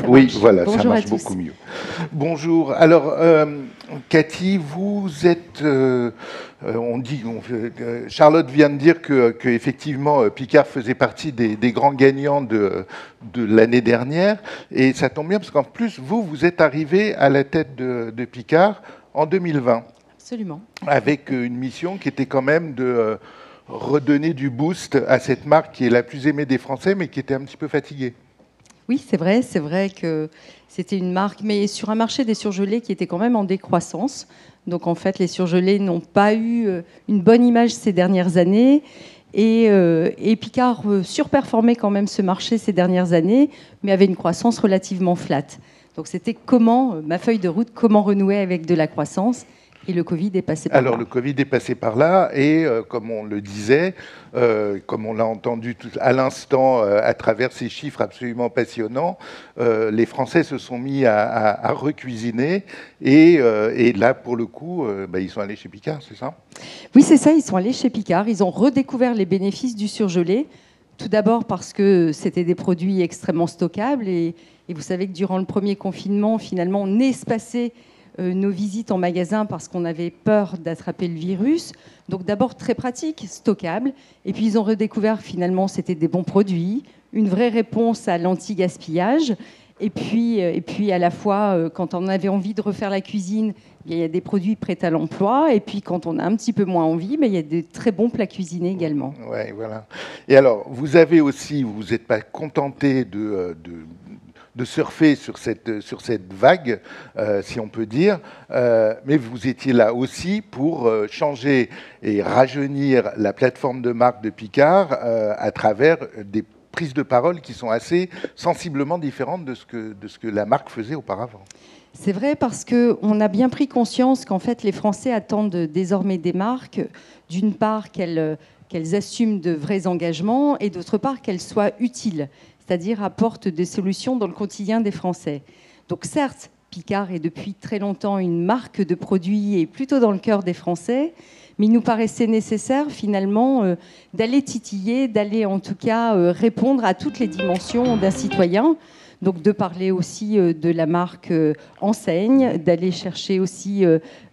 Oui, voilà, ça marche beaucoup mieux. Bonjour. Alors, Cathy, vous êtes... Charlotte vient de dire que effectivement, Picard faisait partie des grands gagnants de l'année dernière. Et ça tombe bien, parce qu'en plus, vous êtes arrivé à la tête de Picard en 2020. Absolument. Avec une mission qui était quand même de redonner du boost à cette marque qui est la plus aimée des Français, mais qui était un petit peu fatiguée. Oui, c'est vrai que c'était une marque, mais sur un marché des surgelés qui était quand même en décroissance. Donc en fait, les surgelés n'ont pas eu une bonne image ces dernières années. Et Picard surperformait quand même ce marché ces dernières années, mais avait une croissance relativement flat. Donc c'était ma feuille de route, comment renouer avec de la croissance. Et le Covid est passé par là. Alors, le Covid est passé par là, et comme on le disait, comme on l'a entendu à l'instant à travers ces chiffres absolument passionnants, les Français se sont mis à recuisiner, et là, pour le coup, ils sont allés chez Picard, c'est ça? Oui, c'est ça, ils sont allés chez Picard. Ils ont redécouvert les bénéfices du surgelé. Tout d'abord parce que c'était des produits extrêmement stockables, et vous savez que durant le premier confinement, finalement, on espacait nos visites en magasin parce qu'on avait peur d'attraper le virus. Donc d'abord très pratique, stockable. Et puis ils ont redécouvert finalement c'était des bons produits, une vraie réponse à l'anti-gaspillage. Et puis à la fois, quand on avait envie de refaire la cuisine, il y a des produits prêts à l'emploi. Et puis quand on a un petit peu moins envie, il y a de très bons plats cuisinés également. Ouais, voilà. Et alors, vous avez aussi, vous n'êtes pas contenté de surfer sur cette vague, si on peut dire, mais vous étiez là aussi pour changer et rajeunir la plateforme de marque de Picard à travers des prises de parole qui sont assez sensiblement différentes de ce que la marque faisait auparavant. C'est vrai, parce qu'on a bien pris conscience qu'en fait les Français attendent désormais des marques, d'une part qu'elles assument de vrais engagements, et d'autre part qu'elles soient utiles, c'est-à-dire apportent des solutions dans le quotidien des Français. Donc certes, Picard est depuis très longtemps une marque de produits et plutôt dans le cœur des Français, mais il nous paraissait nécessaire finalement d'aller titiller, d'aller en tout cas répondre à toutes les dimensions d'un citoyen. Donc de parler aussi de la marque enseigne, d'aller chercher aussi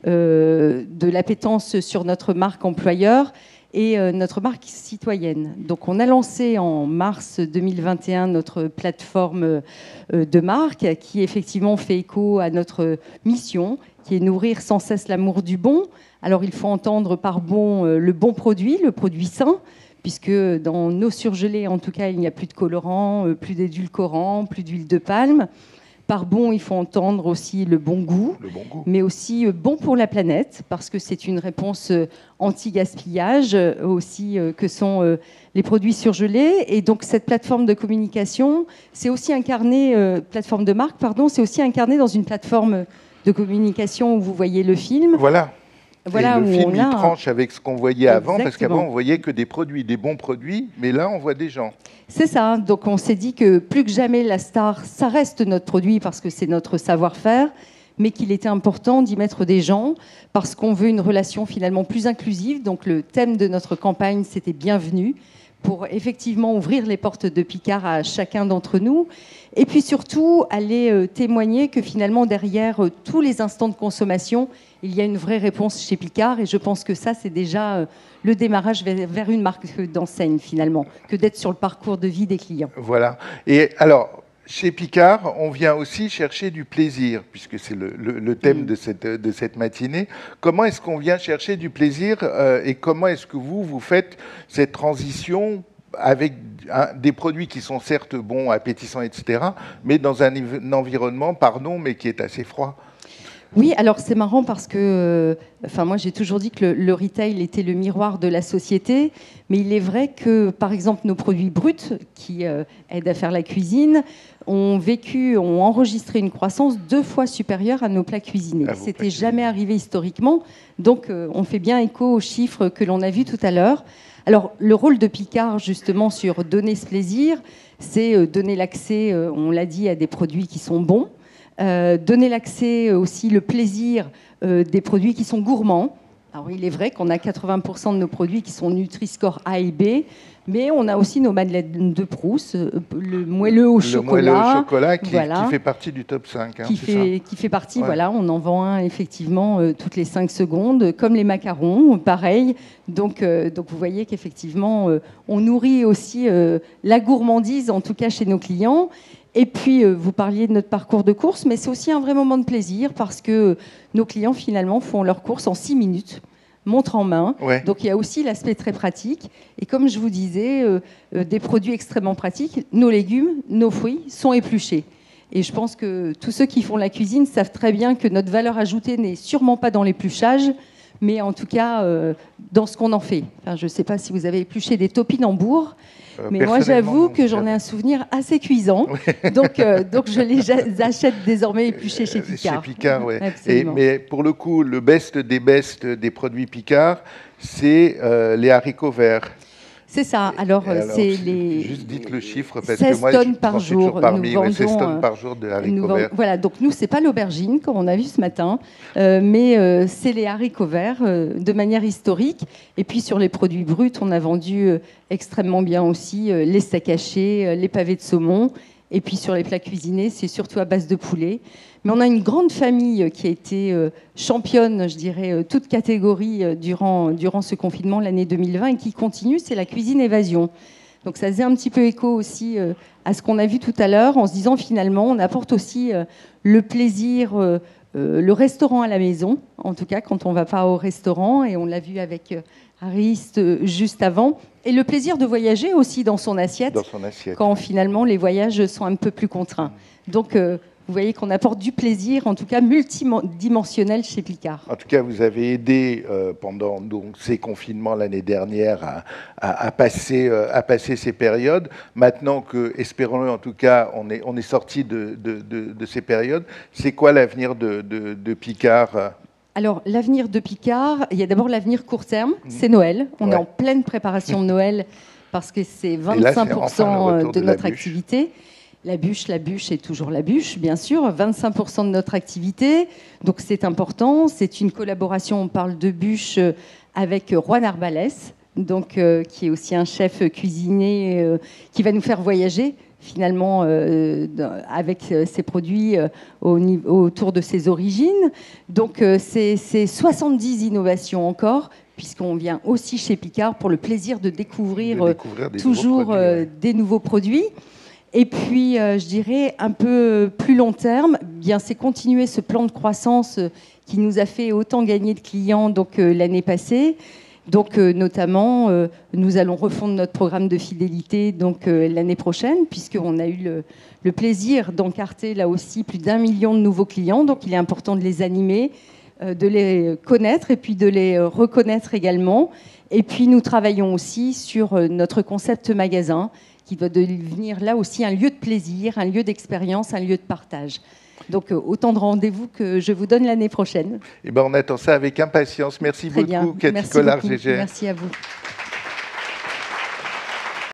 de l'appétence sur notre marque employeur et notre marque citoyenne. Donc on a lancé en mars 2021 notre plateforme de marque qui effectivement fait écho à notre mission, qui est nourrir sans cesse l'amour du bon. Alors il faut entendre par bon le bon produit, le produit sain, puisque dans nos surgelés, en tout cas, il n'y a plus de colorants, plus d'édulcorants, plus d'huile de palme. Par bon, il faut entendre aussi le bon goût, mais aussi bon pour la planète, parce que c'est une réponse anti-gaspillage aussi que sont les produits surgelés. Et donc cette plateforme de communication, c'est aussi incarné, plateforme de marque, pardon, c'est aussi incarné dans une plateforme de communication où vous voyez le film. Voilà. Voilà, et le film, il tranche avec ce qu'on voyait avant, Exactement. parce qu'avant, on voyait que des produits, des bons produits, mais là, on voit des gens. C'est ça. Donc, on s'est dit que plus que jamais, la star, ça reste notre produit parce que c'est notre savoir-faire, mais qu'il était important d'y mettre des gens parce qu'on veut une relation finalement plus inclusive. Donc, le thème de notre campagne, c'était bienvenue, pour effectivement ouvrir les portes de Picard à chacun d'entre nous. Et puis surtout, aller témoigner que finalement, derrière tous les instants de consommation, il y a une vraie réponse chez Picard. Et je pense que ça, c'est déjà le démarrage vers une marque d'enseigne, finalement, que d'être sur le parcours de vie des clients. Voilà. Et alors, chez Picard, on vient aussi chercher du plaisir, puisque c'est le thème de cette matinée. Comment est-ce qu'on vient chercher du plaisir et comment est-ce que vous faites cette transition avec des produits qui sont certes bons, appétissants, etc., mais dans un environnement, pardon, mais qui est assez froid? Oui, alors c'est marrant parce que, moi j'ai toujours dit que le retail était le miroir de la société, mais il est vrai que, par exemple, nos produits bruts qui aident à faire la cuisine ont enregistré une croissance 2 fois supérieure à nos plats cuisinés. C'était jamais arrivé historiquement, donc on fait bien écho aux chiffres que l'on a vus tout à l'heure. Alors, le rôle de Picard, justement, sur donner ce plaisir, c'est donner l'accès, on l'a dit, à des produits qui sont bons, donner l'accès aussi, le plaisir des produits qui sont gourmands. Alors, il est vrai qu'on a 80% de nos produits qui sont Nutri-Score A et B, mais on a aussi nos madeleines de Proust, le moelleux au chocolat. Le moelleux au chocolat qui voilà, fait partie du top 5. Hein, qui fait partie, ouais. Voilà, on en vend un effectivement toutes les 5 secondes, comme les macarons, pareil. Donc vous voyez qu'effectivement, on nourrit aussi la gourmandise, en tout cas chez nos clients. Et puis, vous parliez de notre parcours de course, mais c'est aussi un vrai moment de plaisir parce que nos clients, finalement, font leurs courses en 6 minutes, montre en main. Ouais. Donc, il y a aussi l'aspect très pratique. Et comme je vous disais, des produits extrêmement pratiques, nos légumes, nos fruits sont épluchés. Et je pense que tous ceux qui font la cuisine savent très bien que notre valeur ajoutée n'est sûrement pas dans l'épluchage, mais en tout cas dans ce qu'on en fait. Enfin, je ne sais pas si vous avez épluché des topinambours, mais moi j'avoue que j'en ai un souvenir assez cuisant. Oui. Donc je les achète désormais épluchés chez Picard. Chez Picard, oui. Mais pour le coup, le best des produits Picard, c'est les haricots verts. C'est ça. Alors c'est les. Juste dites le chiffre parce 16 que moi, tonnes par jour. Parmi, 16 tonnes par jour de haricots verts. Voilà. Donc nous, c'est pas l'aubergine comme on a vu ce matin, mais c'est les haricots verts de manière historique. Et puis sur les produits bruts, on a vendu extrêmement bien aussi les steaks hachés, les pavés de saumon. Et puis sur les plats cuisinés, c'est surtout à base de poulet. Mais on a une grande famille qui a été championne, je dirais, toute catégorie durant ce confinement, l'année 2020, et qui continue, c'est la cuisine évasion. Donc ça faisait un petit peu écho aussi à ce qu'on a vu tout à l'heure, en se disant finalement, on apporte aussi le plaisir, le restaurant à la maison, en tout cas quand on ne va pas au restaurant, et on l'a vu avec Ariste juste avant, et le plaisir de voyager aussi dans son assiette, quand finalement les voyages sont un peu plus contraints. Donc vous voyez qu'on apporte du plaisir, en tout cas multidimensionnel chez Picard. En tout cas, vous avez aidé pendant donc, ces confinements l'année dernière à passer ces périodes. Maintenant que, espérons-le en tout cas, on est sorti de ces périodes, c'est quoi l'avenir de Picard ? Alors, l'avenir de Picard, il y a d'abord l'avenir court terme, c'est Noël. On est en pleine préparation de Noël parce que c'est 25% de notre activité. La bûche est toujours la bûche, bien sûr, 25% de notre activité. Donc c'est important, c'est une collaboration, on parle de bûche avec Juan Arbalès, donc, qui est aussi un chef cuisinier qui va nous faire voyager finalement avec ses produits autour de ses origines. Donc c'est 70 innovations encore, puisqu'on vient aussi chez Picard pour le plaisir de découvrir toujours des nouveaux produits. Et puis, je dirais, un peu plus long terme, bien, c'est continuer ce plan de croissance qui nous a fait autant gagner de clients donc, l'année passée. Donc, notamment, nous allons refondre notre programme de fidélité donc, l'année prochaine, puisqu'on a eu le plaisir d'encarter là aussi plus d'1 million de nouveaux clients. Donc, il est important de les animer, de les connaître et puis de les reconnaître également. Et puis, nous travaillons aussi sur notre concept magasin, qui doit devenir là aussi un lieu de plaisir, un lieu d'expérience, un lieu de partage. Donc autant de rendez-vous que je vous donne l'année prochaine. Eh ben, on attend ça avec impatience. Merci beaucoup, Cathy Collard-Gégère. Merci à vous.